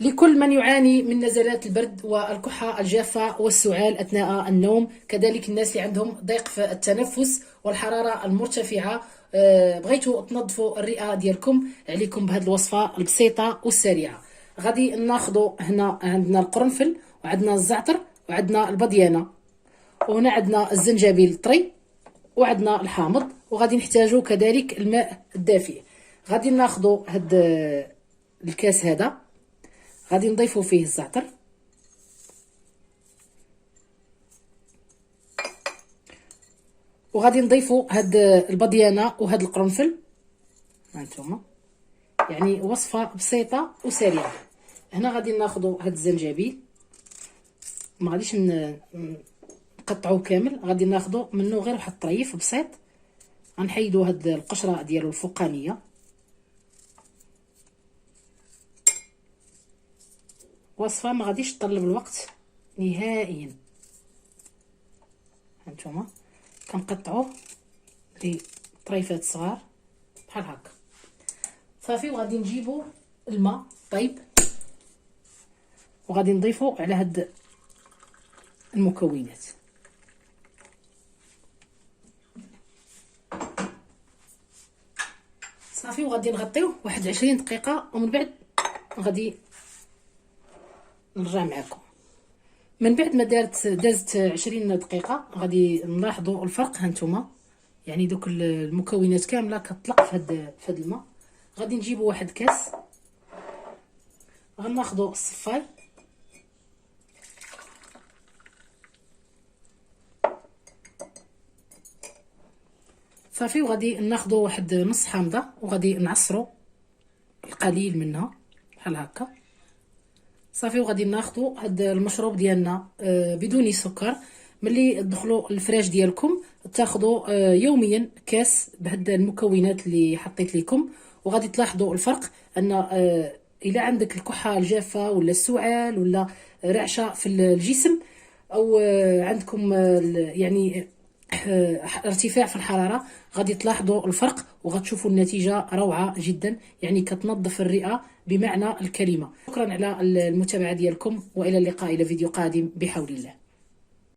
لكل من يعاني من نزلات البرد والكحة الجافة والسعال أثناء النوم، كذلك الناس اللي عندهم ضيق في التنفس والحرارة المرتفعة، بغيتوا تنظفوا الرئة ديالكم، عليكم بهذه الوصفة البسيطة والسريعة. غادي ناخذوا هنا عندنا القرنفل وعندنا الزعتر وعندنا البديانة، وهنا عندنا الزنجبيل الطري وعندنا الحامض، وغادي نحتاجوا كذلك الماء الدافئ. غادي ناخذوا هاد الكاس هذا، غادي نضيفوا فيه الزعتر وغادي نضيفوا هاد البديانه وهاد القرنفل. هانتوما يعني وصفه بسيطه وسريعه. هنا غادي ناخذوا هاد الزنجبيل، ما غاديش نقطعوه كامل، غادي ناخذوا منه غير واحد الطريف بسيط، غنحيدوا هاد القشره ديالو الفوقانيه. وصفه ما غاديش تطلب الوقت نهائيا. هانتوما كنقطعوه لطريفات صغار بحال هكا صافي. وغادي نجيبوا الماء طيب وغادي نضيفوا على هاد المكونات. صافي وغادي نغطيوه واحد 20 دقيقه، ومن بعد غادي نرجع معكم. من بعد ما دازت 20 دقيقه غادي نلاحظوا الفرق. هانتوما يعني دوك المكونات كامله كتطلق في هاد الماء. غادي نجيبوا واحد كاس، غناخذوا الصفاي صافي، وغادي ناخذوا واحد نص حامضه وغادي نعصروا القليل منها بحال هكا صافي. وغادي ناخذوا هاد المشروب ديالنا بدون سكر. ملي تدخلوا الفراش ديالكم تاخذوا يوميا كاس بهاد المكونات اللي حطيت لكم، وغادي تلاحظوا الفرق. ان الا عندك الكحه الجافه ولا السعال ولا رعشه في الجسم، او عندكم يعني ارتفاع في الحراره، غادي تلاحظوا الفرق وغتشوفوا النتيجه روعه جدا، يعني كتنظف الرئه بمعنى الكلمه. شكرا على المتابعه ديالكم، والى اللقاء الى فيديو قادم بحول الله.